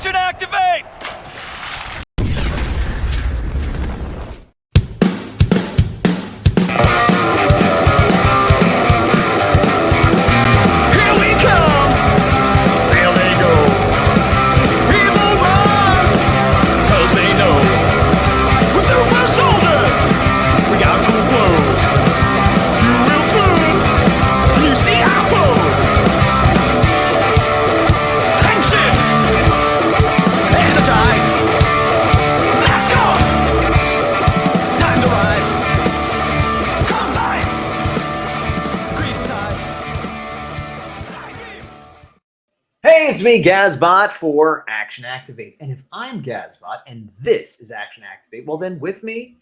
Action activate! Here we come. There they go. People rise, 'cause they know we're super soldiers. We got cool clothes. You real soon, and you see our pose. Tension, energize. Let's go. Time to ride. Combine. Grease ties. Hey, it's me, Gazbot, for Action Activate. And if I'm Gazbot and this is Action Activate, well, then with me,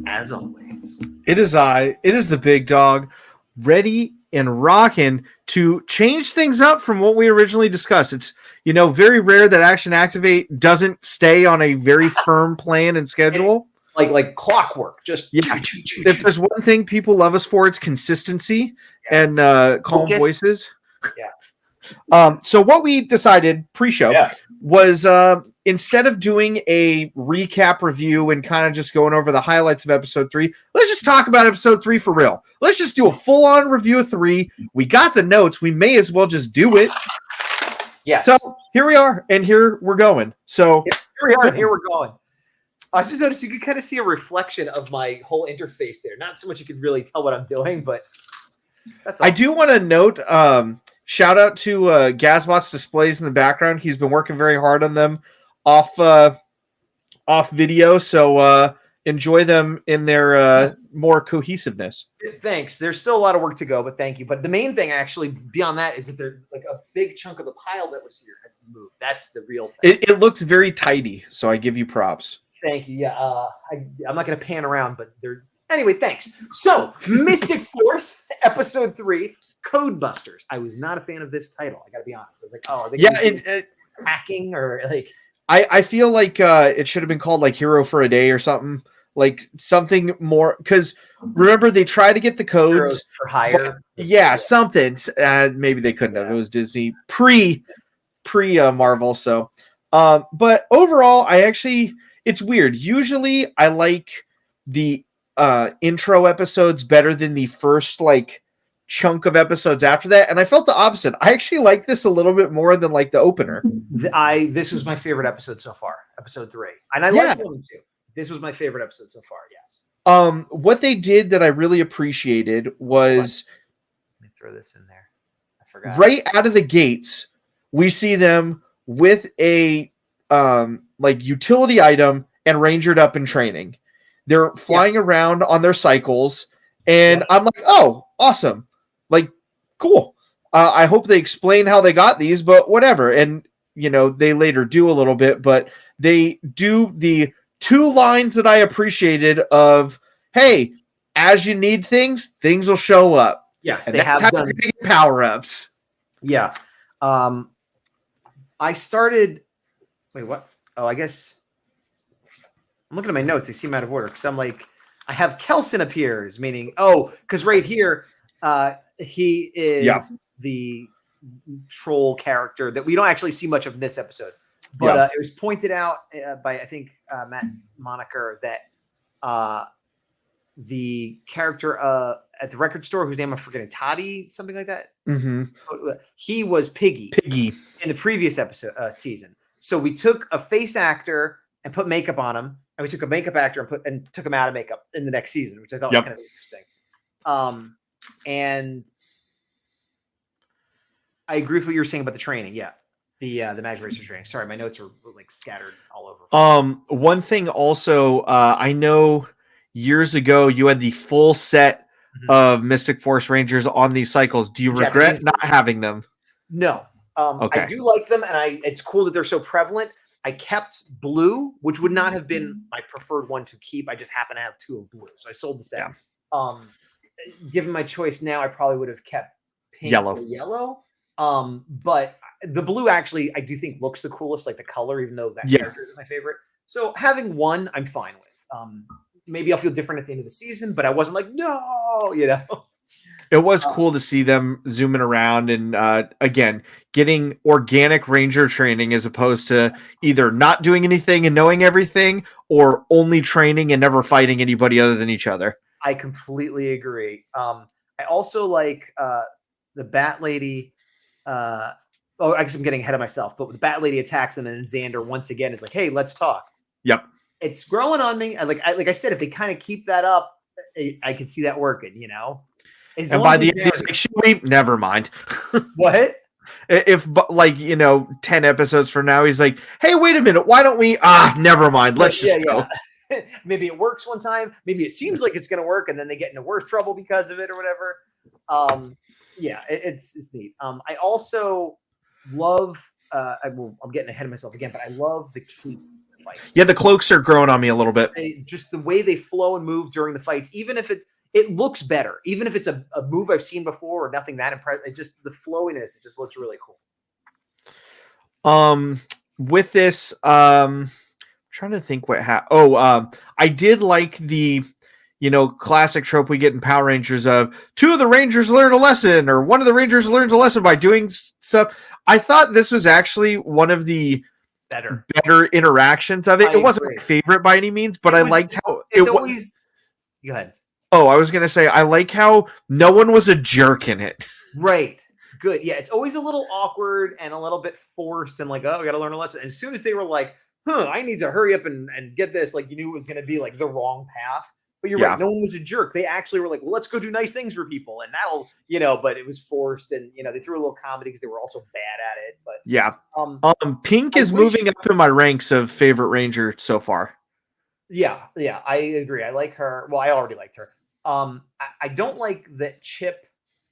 as always, It is the big dog, ready and rocking to change things up from what we originally discussed. It's, very rare that Action Activate doesn't stay on a very firm plan and schedule. like clockwork, just Yeah. If there's one thing people love us for, it's consistency Yes. and calm Focus. voices. Yeah. So what we decided pre-show Yeah. was instead of doing a recap review and kind of just going over the highlights of episode 3, let's just talk about episode 3 for real. Let's just do a full-on review of 3. We got the notes. We may as well just do it. Yes. So here we are, and here we're going. So here we are, and here we're going. I just noticed you could kind of see a reflection of my whole interface there. Not so much you could really tell what I'm doing, but that's all. I do want to note, shout out to Gazbot's displays in the background. He's been working very hard on them off video, so enjoy them in their more cohesiveness. Thanks. There's still a lot of work to go, but thank you. But the main thing, actually, beyond that, is that they're like a big chunk of the pile that was here has been moved. That's the real thing. It looks very tidy, so I give you props. Thank you. Yeah, I'm not going to pan around, but they're anyway. Thanks. So, Mystic Force, episode 3, Codebusters. I was not a fan of this title. I got to be honest. I was like, oh, are they gonna do hacking or like? I feel like it should have been called like Hero for a Day or something, like something more. Because remember, they tried to get the codes Heroes for hire. Yeah, something. Maybe they couldn't have. It was Disney pre Marvel. So, but overall, it's weird. Usually, I like the intro episodes better than the first chunk of episodes after that, and I felt the opposite. I actually like this a little bit more than the opener. This was my favorite episode so far, episode 3, and I like 1 and 2. This was my favorite episode so far. Yes. What they did that I really appreciated was, let me throw this in there. I forgot. Right out of the gates, we see them with a utility item and rangered up in training. They're flying around on their cycles, and I'm like, oh, awesome. Cool. I hope they explain how they got these, but whatever. And, they later do a little bit, but they do the 2 lines that I appreciated of, hey, as you need things will show up. Yes, and they that's have how done you get power-ups. Yeah. I started. Wait, what? Oh, I guess I'm looking at my notes. They seem out of order because I'm like, I have Kelson appears, meaning, because right here, he is the troll character that we don't actually see much of in this episode. But it was pointed out by, I think, Matt Moniker that the character at the record store, whose name I'm forgetting, Toddy, something like that. Mm-hmm. He was Piggy in the previous episode season. So we took a face actor and put makeup on him, and we took a makeup actor and took him out of makeup in the next season, which I thought was kind of interesting. And I agree with what you were saying about the training. Yeah. The Magic Racer training. Sorry, my notes are scattered all over. One thing also, I know years ago you had the full set of Mystic Force Rangers on these cycles. Do you regret not having them? No. Okay. I do like them, and it's cool that they're so prevalent. I kept blue, which would not have been my preferred one to keep. I just happen to have 2 of blue, so I sold the set. Yeah. Given my choice now, I probably would have kept pink or yellow. But the blue actually, I do think looks the coolest, like the color, even though that character is my favorite. So having 1, I'm fine with. Maybe I'll feel different at the end of the season, but I wasn't like, no, It was cool to see them zooming around and again getting organic ranger training as opposed to either not doing anything and knowing everything or only training and never fighting anybody other than each other. I completely agree. I also like the Bat Lady. I guess I'm getting ahead of myself, but the Bat Lady attacks him, and then Xander once again is like, "Hey, let's talk." Yep, it's growing on me. Like I said, if they kind of keep that up, I could see that working. You know, and by the end, he's like, "Should we?" Never mind. What? If 10 episodes from now, he's like, "Hey, wait a minute, why don't we?" Never mind. Let's just go. Maybe it works one time. Maybe it seems like it's going to work, and then they get into worse trouble because of it or whatever. It's neat. I also love. I'm getting ahead of myself again, but I love the cape fight. Yeah, the cloaks are growing on me a little bit. Just the way they flow and move during the fights, even if it looks better, even if it's a move I've seen before or nothing that impressive. It just the flowiness. It just looks really cool. With this, trying to think what I did like the classic trope we get in Power Rangers of two of the Rangers learn a lesson or one of the Rangers learns a lesson by doing stuff. I thought this was actually one of the better interactions of it. It wasn't my favorite by any means, but I liked how it's always. Go ahead. Oh, I was gonna say I like how no one was a jerk in it. Right. Good. Yeah, it's always a little awkward and a little bit forced and like, oh, we got to learn a lesson. As soon as they were like, I need to hurry up and get this, like you knew it was going to be like the wrong path. But you're right. No one was a jerk. They actually were like, well, let's go do nice things for people. And that'll, but it was forced. And, they threw a little comedy because they were also bad at it. But yeah. Pink is moving up in my ranks of favorite Ranger so far. Yeah. Yeah. I agree. I like her. Well, I already liked her. I don't like that Chip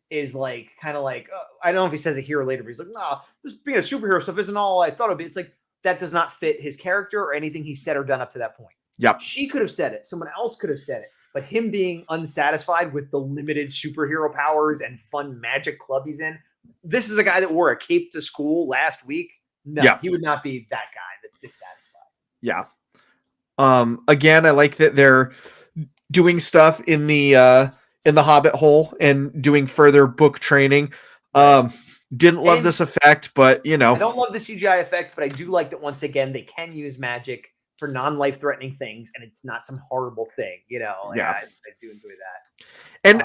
is like, kind of like, I don't know if he says it here or later, but he's like, nah, this being a superhero stuff isn't all I thought it'd be. It's like, that does not fit his character or anything he said or done up to that point. Yep. She could have said it. Someone else could have said it. But him being unsatisfied with the limited superhero powers and fun magic club he's in, this is a guy that wore a cape to school last week. No, he would not be that guy that's dissatisfied. Yeah. Again, I like that they're doing stuff in the Hobbit hole and doing further book training. Didn't love this effect, but I don't love the CGI effect, but I do like that once again they can use magic for non-life threatening things, and it's not some horrible thing, I do enjoy that. And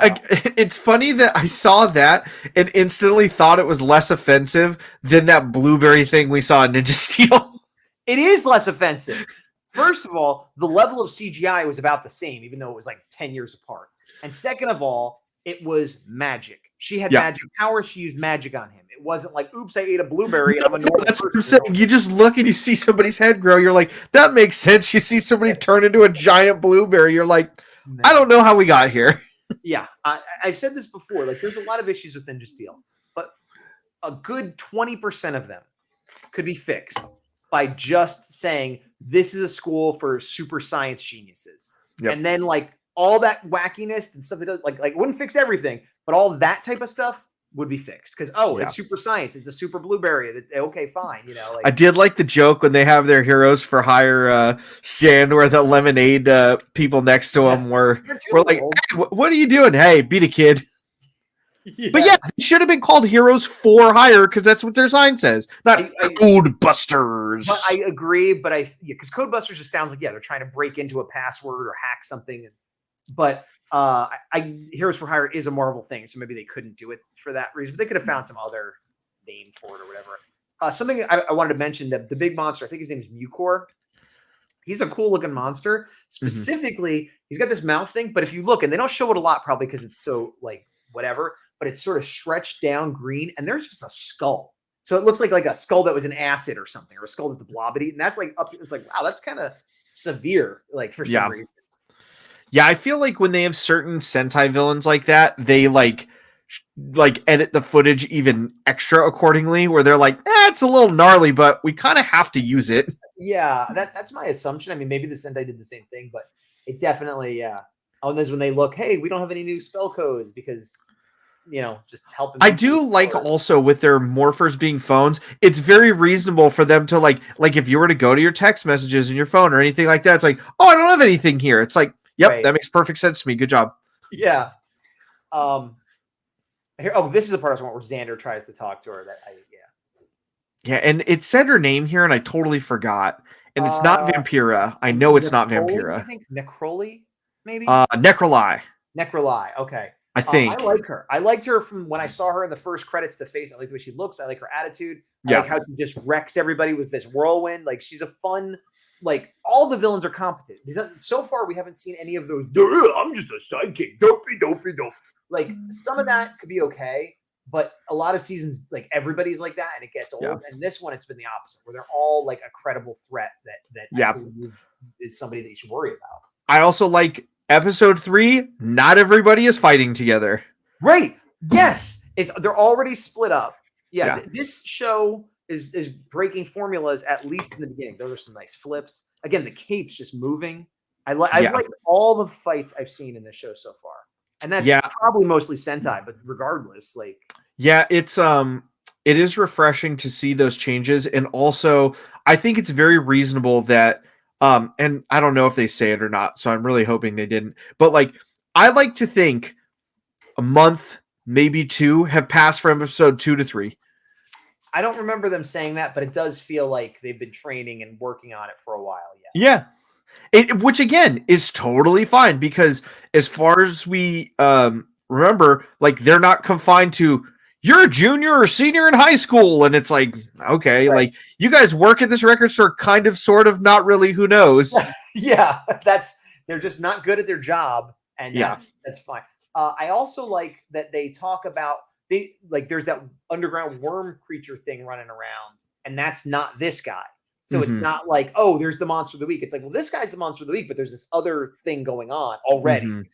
it's funny that I saw that and instantly thought it was less offensive than that blueberry thing we saw in Ninja Steel. It is less offensive. First of all, the level of CGI was about the same, even though it was like 10 years apart. And second of all, it was magic. She had magic powers. She used magic on him. It wasn't like, oops, I ate a blueberry and I'm a normal That's what I'm saying. You just look and you see somebody's head grow. You're like, that makes sense. You see somebody turn into a giant blueberry. You're like, I don't know how we got here. Yeah. I've said this before. Like, there's a lot of issues with Ninja Steel, but a good 20% of them could be fixed by just saying, this is a school for super science geniuses. Yep. And then like all that wackiness and stuff that does like it wouldn't fix everything, but all that type of stuff would be fixed because it's super science. It's a super blueberry. Okay, fine. I did like the joke when they have their heroes for hire stand where the lemonade people next to them were like, hey, what are you doing? Hey, beat a kid. Yes. But yeah, it should have been called Heroes for Hire because that's what their sign says, not Codebusters. But I agree, but because Codebusters just sounds like they're trying to break into a password or hack something. But Heroes for Hire is a Marvel thing, so maybe they couldn't do it for that reason. But they could have found some other name for it or whatever. Something I wanted to mention that the big monster, I think his name is Mucor. He's a cool looking monster. Specifically, he's got this mouth thing, but if you look, and they don't show it a lot probably because it's so like whatever, but it's sort of stretched down green, and there's just a skull. So it looks like a skull that was in acid or something, or a skull that the Blob had eaten. That's like up. It's like, wow, that's kind of severe, like for some reason. Yeah, I feel like when they have certain Sentai villains like that, they like edit the footage even extra accordingly, where they're like, it's a little gnarly, but we kind of have to use it. Yeah, that's my assumption. I mean, maybe the Sentai did the same thing, but it definitely, Oh, and there's when they look, hey, we don't have any new spell codes because, just help. I do like also with their morphers being phones, it's very reasonable for them to like if you were to go to your text messages in your phone or anything like that, it's like, oh, I don't have anything here. It's like, yep, that makes perfect sense to me. Good job. Yeah. Here, oh, this is the part I want where Xander tries to talk to her. Yeah, and it said her name here, and I totally forgot. And it's not Vampira. I know it's not Vampira. I think Necroli, maybe. Necroli. Necroli. Okay. I think. I like her. I liked her from when I saw her in the first credits. The face. I like the way she looks. I like her attitude. I like how she just wrecks everybody with this whirlwind. Like she's a fun. Like all the villains are competent. So far, we haven't seen any of those. I'm just a sidekick. Dopey. Like some of that could be okay, but a lot of seasons, like everybody's like that, and it gets old. Yeah. And this one, it's been the opposite, where they're all like a credible threat that I believe is somebody that you should worry about. I also like episode 3. Not everybody is fighting together. Right? Yes, they're already split up. Yeah. This show is breaking formulas at least in the beginning. Those are some nice flips. Again, the cape's just moving. I've liked all the fights I've seen in this show so far. And that's probably mostly Sentai, but regardless, like it is refreshing to see those changes. And also I think it's very reasonable that and I don't know if they say it or not, so I'm really hoping they didn't. But like I like to think a month, maybe 2 have passed from episode 2 to 3. I don't remember them saying that, but it does feel like they've been training and working on it for a while. Yeah. Which again is totally fine, because as far as we remember, like they're not confined to you're a junior or senior in high school, and it's like okay, like you guys work at this record store, kind of, sort of, not really. Who knows? Yeah, they're just not good at their job, and that's fine. I also like that they talk about there's that underground worm creature thing running around, and that's not this guy. So it's not like, oh, there's the monster of the week. It's like, well, this guy's the monster of the week, but there's this other thing going on already. Nice.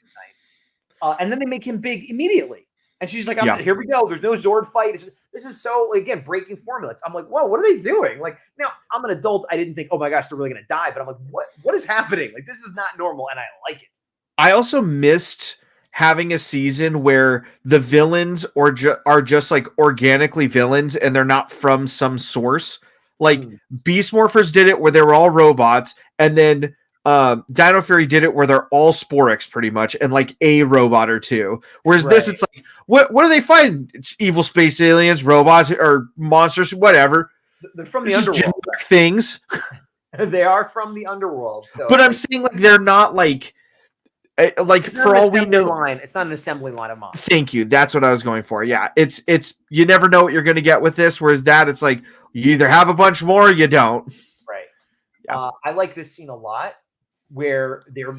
And then they make him big immediately. And she's like, here we go. There's no Zord fight. This is so, again, breaking formula. I'm like, whoa, what are they doing? Like, now I'm an adult. I didn't think, oh my gosh, they're really going to die. But I'm like, what is happening? Like, this is not normal. And I like it. I also missed having a season where the villains are just like organically villains and they're not from some source. Like Beast Morphers did it where they were all robots, and then Dino Fury did it where they're all Sporix pretty much, and like a robot or two. Whereas this, it's like, what are they fighting? It's evil space aliens, robots, or monsters, whatever. They're from the underworld. Things. They are from the underworld. So but I'm saying like they're not like for all we know, it's not an assembly line of monsters. Thank you. That's what I was going for. Yeah, it's you never know what you're going to get with this. Whereas that, it's like you either have a bunch more or you don't. Right. Yeah. I like this scene a lot where they're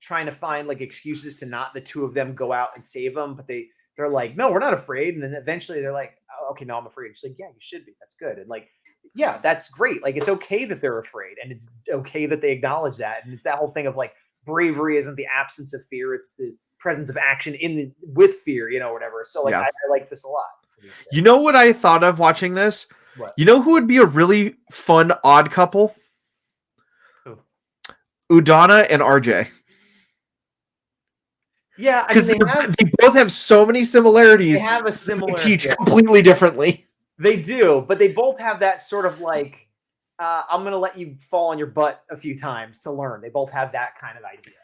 trying to find like excuses to not the two of them go out and save them, but they're like, no, we're not afraid. And then eventually they're like, oh, okay, no, I'm afraid. She's like, yeah, you should be. That's good. And like, yeah, that's great. Like, it's okay that they're afraid, and it's okay that they acknowledge that. And it's that whole thing of like, bravery isn't the absence of fear; it's the presence of action with fear, whatever. So like, I like this a lot. You know what I thought of watching this? What? You know who would be a really fun odd couple? Who? Udana and RJ. Yeah, because they both have so many similarities. They have a similar teach completely differently. They do, but they both have that sort of like, I'm going to let you fall on your butt a few times to learn. They both have that kind of idea.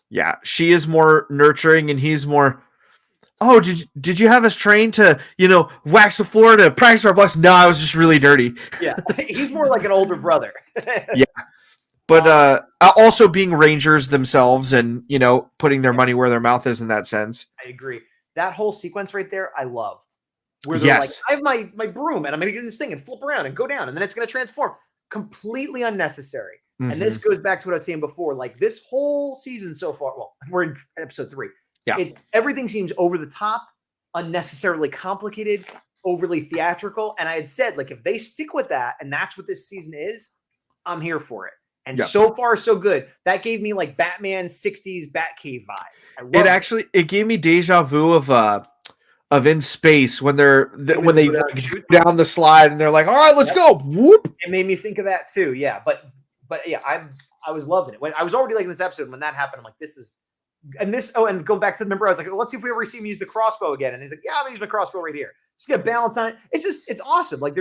Yeah, she is more nurturing and he's more, oh, did you have us trained to, wax the floor to practice our blocks? No, I was just really dirty. Yeah, he's more like an older brother. Yeah. But also being rangers themselves and, putting their money where their mouth is in that sense. I agree. That whole sequence right there, I loved. Where they're like, I have my broom and I'm going to get in this thing and flip around and go down and then it's going to transform. Completely unnecessary. Mm-hmm. And this goes back to what I was saying before. Like this whole season so far, well, we're in episode 3. Yeah. Everything seems over the top, unnecessarily complicated, overly theatrical. And I had said, like, if they stick with that and that's what this season is, I'm here for it. And so far, so good. That gave me like Batman 60s Batcave vibe. It gave me deja vu of In Space when they go down the slide and they're like, all right, let's go. Whoop. It made me think of that too. Yeah. But yeah, I was loving it. When I was already liking this episode, when that happened, I'm like, this is, and this, and go back to the member, I was like, well, let's see if we ever see him use the crossbow again. And he's like, yeah, I'm gonna use my crossbow right here. Just get balance on it. It's awesome. Like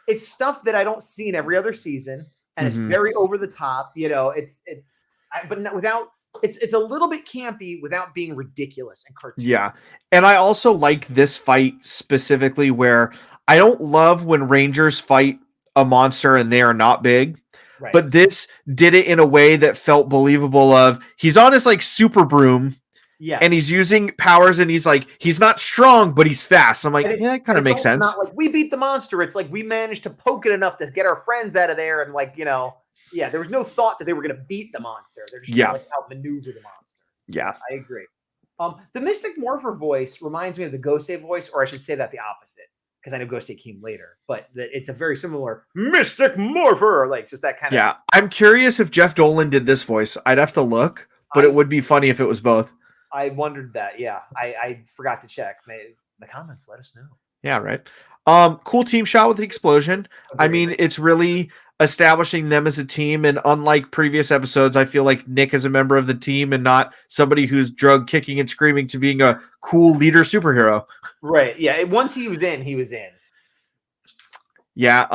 it's stuff that I don't see in every other season. And it's very over the top, but without it's a little bit campy without being ridiculous and cartoony. Yeah. And I also like this fight specifically where I don't love when Rangers fight a monster and they are not big. Right. But this did it in a way that felt believable of he's on his like super broom. Yeah. And he's using powers and he's like, he's not strong, but he's fast. I'm like, yeah, it kind of makes sense. Not like we beat the monster. It's like we managed to poke it enough to get our friends out of there. And like, yeah, there was no thought that they were going to beat the monster. They're just going to like outmaneuver the monster. Yeah. I agree. The Mystic Morpher voice reminds me of the Gosei voice, or I should say that the opposite, because I know Gosei came later, but it's a very similar Mystic Morpher, like just that kind of. Yeah. I'm curious if Jeff Dolan did this voice. I'd have to look, but it would be funny if it was both. I wondered that. Yeah. I forgot to check. The comments, let us know. Yeah, right. Cool team shot with the explosion. I mean, it's really establishing them as a team, and unlike previous episodes, I feel like Nick is a member of the team and not somebody who's drug kicking and screaming to being a cool leader superhero. Right. Yeah. Once he was in, he was in. Yeah.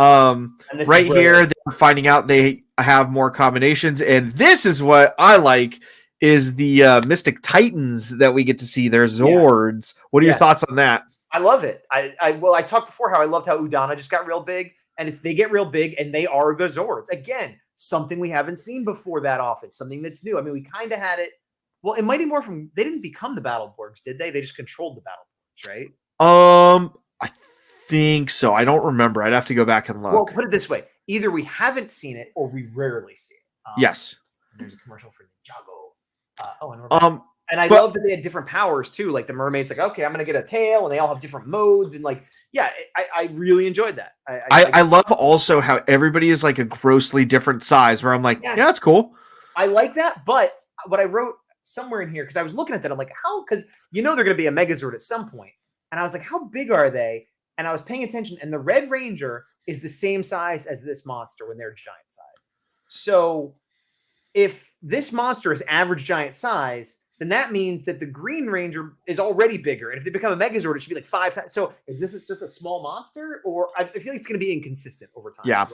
Right here, they're finding out they have more combinations, and this is what I like. Is the Mystic Titans that we get to see. Their Zords. Yeah. What are your thoughts on that? I love it. I talked before how I loved how Udana just got real big, and they get real big, and they are the Zords. Again, something we haven't seen before that often, something that's new. I mean, we kind of had it. Well, in Mighty Morphin, they didn't become the Battleborgs, did they? They just controlled the Battleborgs, right? I think so. I don't remember. I'd have to go back and look. Well, put it this way: either we haven't seen it, or we rarely see it. Yes. There's a commercial for Ninjago. And I love that they had different powers too. Like the mermaid's like, okay, I'm gonna get a tail, and they all have different modes, and like, yeah, I really enjoyed that. I love also how everybody is like a grossly different size. Where I'm like, yeah, that's cool. I like that, but what I wrote somewhere in here because I was looking at that, I'm like, how? Because they're gonna be a Megazord at some point, and I was like, how big are they? And I was paying attention, and the Red Ranger is the same size as this monster when they're giant sized. So if this monster is average giant size, then that means that the Green Ranger is already bigger. And if they become a Megazord, it should be like 5 times. So is this just a small monster? Or I feel like it's going to be inconsistent over time. Yeah.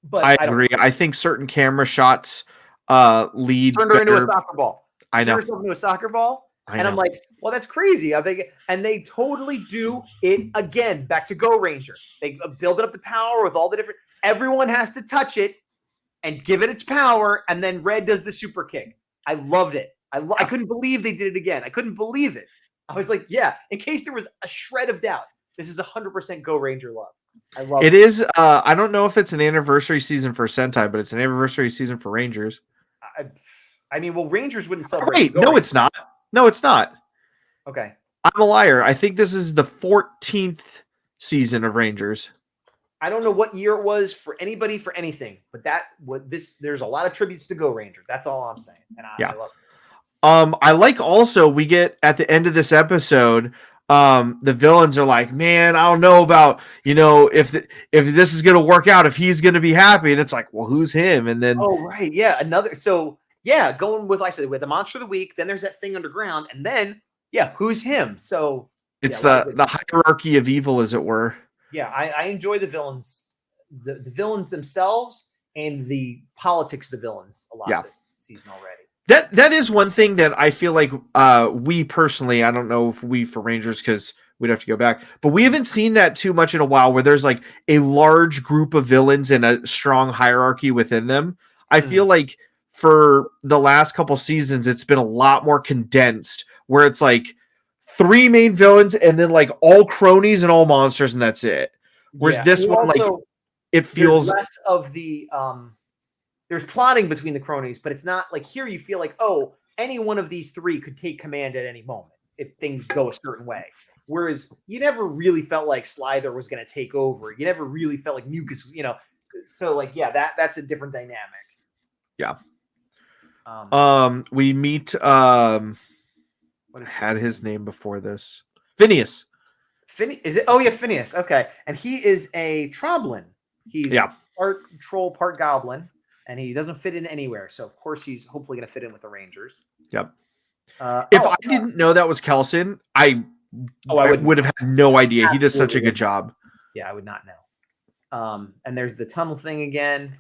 But I agree. I think certain camera shots lead. Turned her into a soccer ball. I know. Turned herself into a soccer ball. And I'm like, well, that's crazy. And they totally do it again. Back to Go Ranger. They build up the power with all the different. Everyone has to touch it and give it its power, and then Red does the super kick. I loved it. I couldn't believe they did it again. I couldn't believe it. I was like, yeah, in case there was a shred of doubt, this is 100% Go Ranger love. I love it. It is, I don't know if it's an anniversary season for Sentai, but it's an anniversary season for Rangers. I mean, well, Rangers wouldn't celebrate. Wait, no, it's not. No, it's not. Okay. I'm a liar. I think this is the 14th season of Rangers. I don't know what year it was for anybody for anything, but there's a lot of tributes to Go Ranger. That's all I'm saying. And I love it. I like also we get at the end of this episode, the villains are like, man, I don't know about, if this is going to work out, if he's going to be happy. And it's like, well, who's him? And then, oh, right. Yeah. Going with, like I said, with the monster of the week, then there's that thing underground. And then, who's him? So it's the hierarchy of evil, as it were. Yeah, I enjoy the villains, the villains themselves, and the politics of the villains a lot this season already. That is one thing that I feel like we personally, I don't know if we for Rangers because we'd have to go back, but we haven't seen that too much in a while where there's like a large group of villains and a strong hierarchy within them. I feel like for the last couple seasons, it's been a lot more condensed where it's like 3 main villains and then like all cronies and all monsters, and that's it. Whereas this one, like, it feels less of the there's plotting between the cronies, but it's not like here you feel like, oh, any one of these 3 could take command at any moment if things go a certain way. Whereas you never really felt like Slither was going to take over. You never really felt like Mucus, So like, that's a different dynamic. Yeah. We meet what had his name before this? Phineas. Is it? Oh yeah, Phineas. Okay, and he is a Troblin. He's part troll, part goblin, and he doesn't fit in anywhere. So of course he's hopefully going to fit in with the Rangers. Yep. If I didn't know that was Kelson, I would have had no idea. He does such a good job. Yeah, I would not know. And there's the tunnel thing again.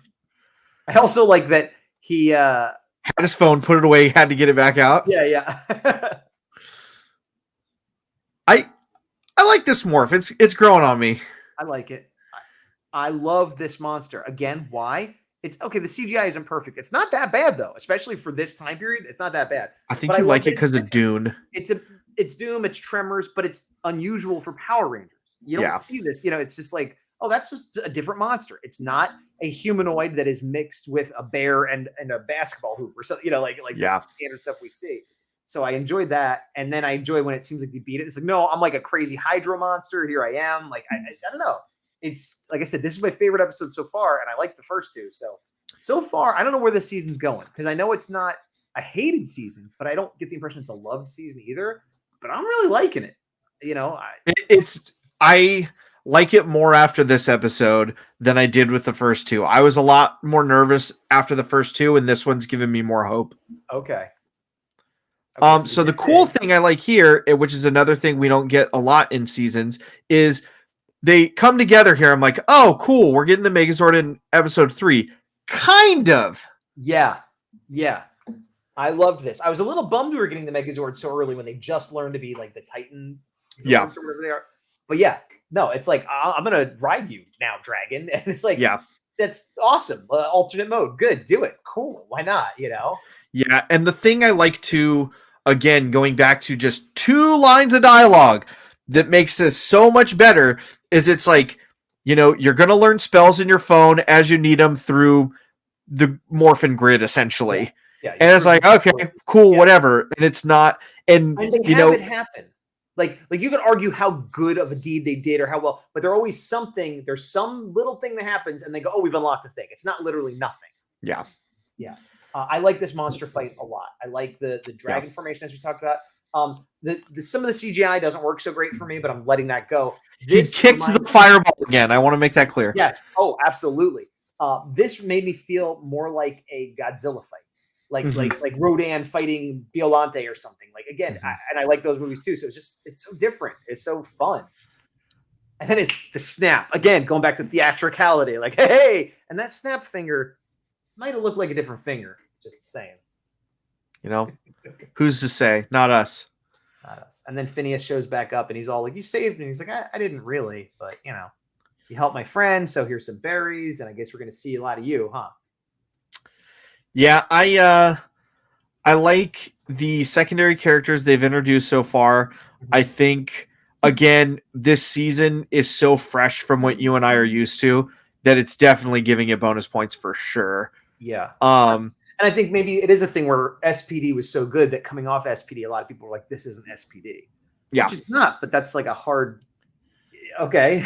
I also like that he Had his phone, put it away, had to get it back out. Yeah. I like this morph. It's growing on me. I like it. I love this monster. Again, why? It's okay. The CGI isn't perfect. It's not that bad though, especially for this time period. It's not that bad. I think But you love like it that because of Dune. It's Doom, it's Tremors, but it's unusual for Power Rangers. You don't see this. It's just like, oh, that's just a different monster. It's not a humanoid that is mixed with a bear and a basketball hoop or something. The standard stuff we see. So I enjoyed that, and then I enjoy when it seems like they beat it. It's like, no, I'm like a crazy Hydra monster. Here I am. Like I don't know. It's like I said, this is my favorite episode so far, and I like the first two. So far, I don't know where this season's going because I know it's not a hated season, but I don't get the impression it's a loved season either. But I'm really liking it. I like it more after this episode than I did with the first two. I was a lot more nervous after the first two, and this one's giving me more hope. Okay. So the cool thing I like here, which is another thing we don't get a lot in seasons, is they come together here. I'm like, oh, cool. We're getting the Megazord in episode 3. Kind of. Yeah. I loved this. I was a little bummed we were getting the Megazord so early when they just learned to be like the Titan. Yeah. Or whatever they are. But yeah, no, it's like, I'm going to ride you now, Dragon. And it's like, that's awesome. Alternate mode. Good. Do it. Cool. Why not? Yeah. And the thing I like to, again, going back to just 2 lines of dialogue that makes this so much better is it's like, you're going to learn spells in your phone as you need them through the Morphin Grid, essentially. Yeah. And it's like, okay, cool, whatever. And it's not, and they have it happen. Like you could argue how good of a deed they did or how well, but there's some little thing that happens and they go, oh, we've unlocked a thing. It's not literally nothing. Yeah. I like this monster fight a lot. I like the dragon formation as we talked about. Some of the CGI doesn't work so great for me, but I'm letting that go. He kicked the fireball again. I want to make that clear. Yes. Oh, absolutely. This made me feel more like a Godzilla fight, like Rodan fighting Violante or something. Like again, and I like those movies too. So it's so different. It's so fun. And then the snap again, going back to theatricality. Like hey, and that snap finger might have looked like a different finger. Just saying. Who's to say? Not us. Not us. And then Phineas shows back up and he's all like, you saved me. He's like, I didn't really, but you helped my friend. So here's some berries. And I guess we're going to see a lot of you, huh? Yeah. I like the secondary characters they've introduced so far. I think, again, this season is so fresh from what you and I are used to that it's definitely giving it bonus points for sure. Yeah. And I think maybe it is a thing where SPD was so good that coming off SPD, a lot of people were like, this isn't SPD. Yeah. Which it's not, but that's like a hard, okay.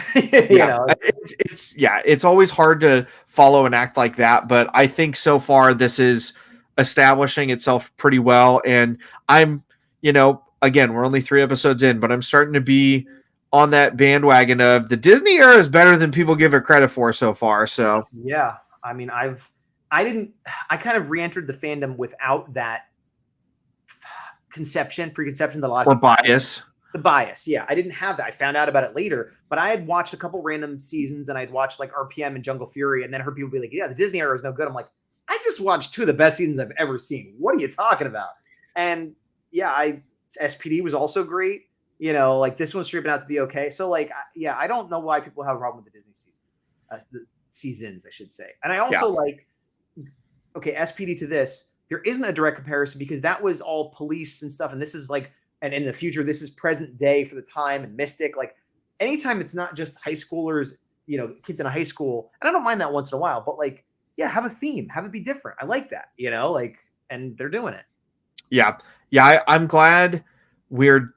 It's always hard to follow an act like that. But I think so far this is establishing itself pretty well. And I'm, again, we're only 3 episodes in, but I'm starting to be on that bandwagon of the Disney era is better than people give it credit for so far. So yeah, I mean, I kind of re-entered the fandom without that preconception that a lot of bias. The bias, yeah. I didn't have that. I found out about it later, but I had watched a couple random seasons and I'd watched like RPM and Jungle Fury and then heard people be like, yeah, the Disney era is no good. I'm like, I just watched 2 of the best seasons I've ever seen. What are you talking about? And yeah, SPD was also great. Like this one's shaping out to be okay. So like, yeah, I don't know why people have a problem with the Disney season, the seasons, I should say. And I also like, okay, SPD to this, there isn't a direct comparison because that was all police and stuff. And this is like, and in the future, this is present day for the time and Mystic. Like anytime it's not just high schoolers, kids in a high school. And I don't mind that once in a while, but like, yeah, have a theme, have it be different. I like that, and they're doing it. Yeah. Yeah. I'm glad we're,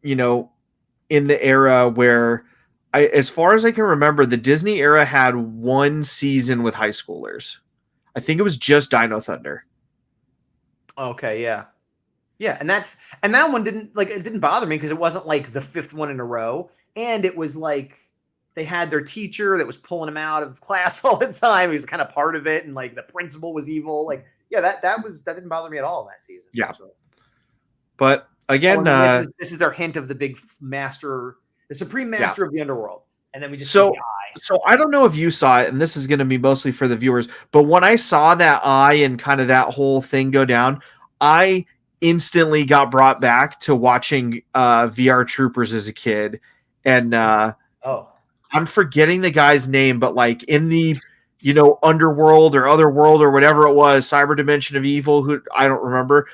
in the era where as far as I can remember, the Disney era had 1 season with high schoolers. I think it was just Dino Thunder. Okay. Yeah. Yeah. And that one didn't it didn't bother me because it wasn't like the 5th one in a row. And it was like, they had their teacher that was pulling them out of class all the time. He was kind of part of it. And like the principal was evil. Like, yeah, that didn't bother me at all in that season. Yeah. So. But again, this is their hint of the big master, the supreme master of the underworld. and then we just see the eye. So I don't know if you saw it, and this is going to be mostly for the viewers, but when I saw that eye and kind of that whole thing go down, I instantly got brought back to watching VR Troopers as a kid. And I'm forgetting the guy's name, but like in the underworld or otherworld or whatever it was, cyber dimension of evil, who I don't remember.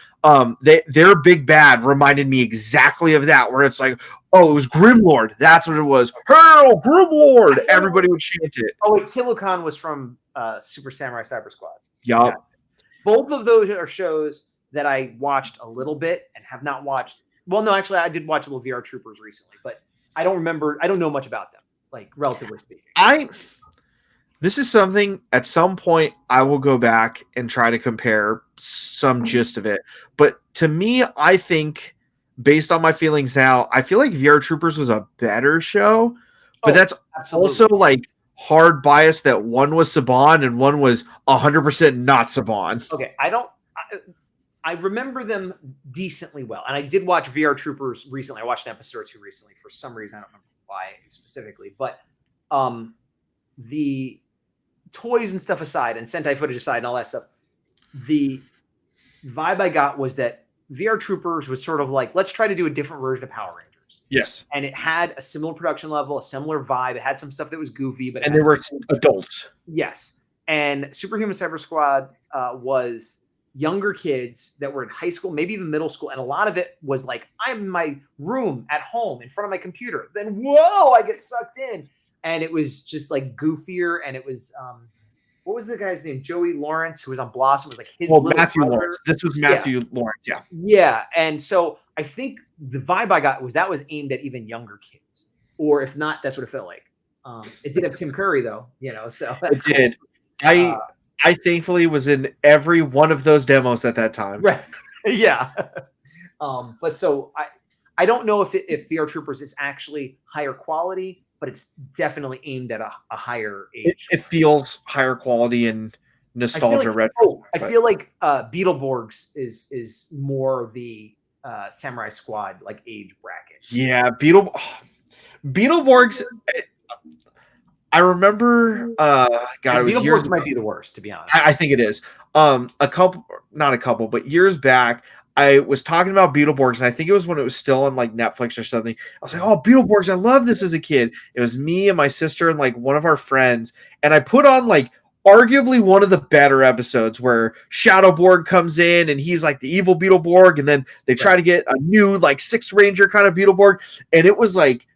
Their big bad reminded me exactly of that, where it's like, oh, it was Grimlord. That's what it was. Hail Grimlord! Everybody would chant it. Oh, wait, Kilokan was from Super Samurai Cyber Squad. Yup. Yeah. Both of those are shows that I watched a little bit and have not watched. Well, no, actually, I did watch a little VR Troopers recently, but I don't know much about them, like relatively speaking. This is something at some point I will go back and try to compare some gist of it. But to me, I think, based on my feelings now, I feel like VR Troopers was a better show. But that's absolutely. Also like hard bias that one was Saban and one was 100% not Saban. Okay, I remember them decently well. And I did watch VR Troopers recently. I watched an episode or two recently for some reason. I don't remember why specifically. But the toys and stuff aside, and Sentai footage aside and all that stuff, the vibe I got was that VR Troopers was sort of like, let's try to do a different version of Power Rangers. Yes. And it had a similar production level, a similar vibe. It had some stuff that was goofy, but they were adults. Yes. And Superhuman Cyber Squad was younger kids that were in high school, maybe even middle school. And a lot of it was like, I'm in my room at home in front of my computer. Then, whoa, I get sucked in. And it was just like goofier. And it was, what was the guy's name? Joey Lawrence, who was on Blossom, was like his little Matthew brother. Lawrence. This was Matthew Lawrence, yeah. Yeah. And so I think the vibe I got was that was aimed at even younger kids. Or if not, that's what it felt like. It did have Tim Curry, though, so it did. Cool. I thankfully was in every one of those demos at that time. Right. Yeah. But so I don't know if VR Troopers is actually higher quality, but it's definitely aimed at a higher age. It feels higher quality and nostalgia retro. I feel like Beetleborgs is more the Samurai Squad like age bracket. Yeah, Beetleborgs. I remember, it was years. Might be the worst, to be honest. I think it is. Not a couple, but years back, I was talking about Beetleborgs, and I think it was when it was still on like Netflix or something. I was like, "Oh, Beetleborgs! I love this as a kid." It was me and my sister and like one of our friends, and I put on like arguably one of the better episodes where Shadowborg comes in and he's like the evil Beetleborg, and then they try to get a new like Sixth Ranger kind of Beetleborg, and it was like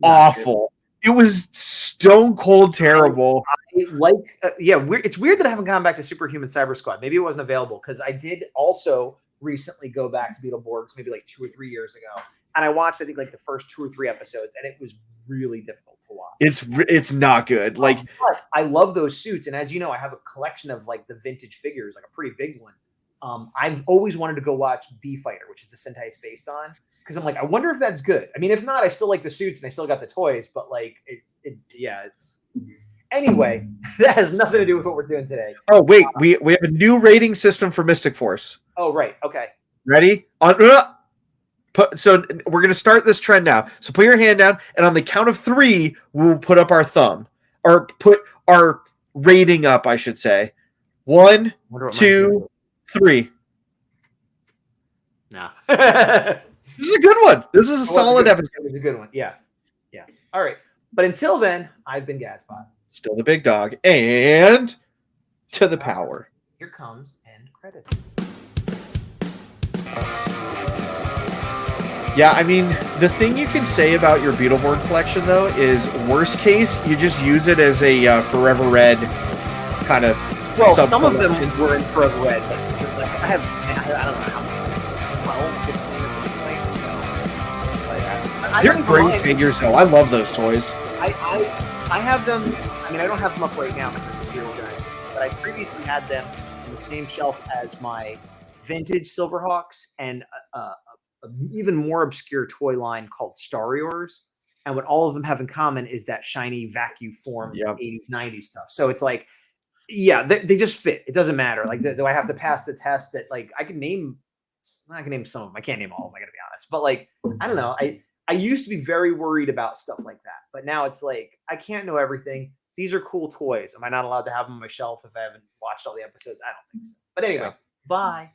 awful. It was stone cold terrible. It's weird that I haven't gone back to Superhuman Cyber Squad. Maybe it wasn't available because I did also recently go back to Beetleborgs maybe like 2 or 3 years ago, and I watched I think like the first 2 or 3 episodes, and it was really difficult to watch. It's not good. Like, but I love those suits, and as you know, I have a collection of like the vintage figures, like a pretty big one. I've always wanted to go watch B Fighter, which is the Sentai it's based on. Because I'm like, I wonder if that's good. I mean, if not, I still like the suits and I still got the toys. But like, it's anyway. That has nothing to do with what we're doing today. Oh wait, we have a new rating system for Mystic Force. Oh right, okay. Ready? So we're gonna start this trend now. So put your hand down, and on the count of 3, we'll put up our thumb, or put our rating up, I should say. 1, 2, 3. No. This is a good one. This is a solid episode. It was a good one. Yeah. Yeah. All right. But until then, I've been Gazbot. Still the big dog. And to the power. Here comes end credits. Yeah, I mean, the thing you can say about your Beetleborg collection, though, is worst case, you just use it as a Forever Red kind of. Well, some of them were in Forever Red. But like, I don't know how many. 12, 15 at this point. They're great figures, though. I love those toys. I have them. I mean, I don't have them up right now because they're organized, but I previously had them in the same shelf as my vintage Silverhawks and an even more obscure toy line called Stariors. And what all of them have in common is that shiny vacuum form 80s, 90s stuff. So it's like, yeah, they just fit. It doesn't matter. Like, do I have to pass the test that like I can name some of them. I can't name all of them, I gotta be honest. But like, I don't know. I used to be very worried about stuff like that. But now it's like I can't know everything. These are cool toys. Am I not allowed to have them on my shelf if I haven't watched all the episodes? I don't think so. But anyway, Yeah. bye.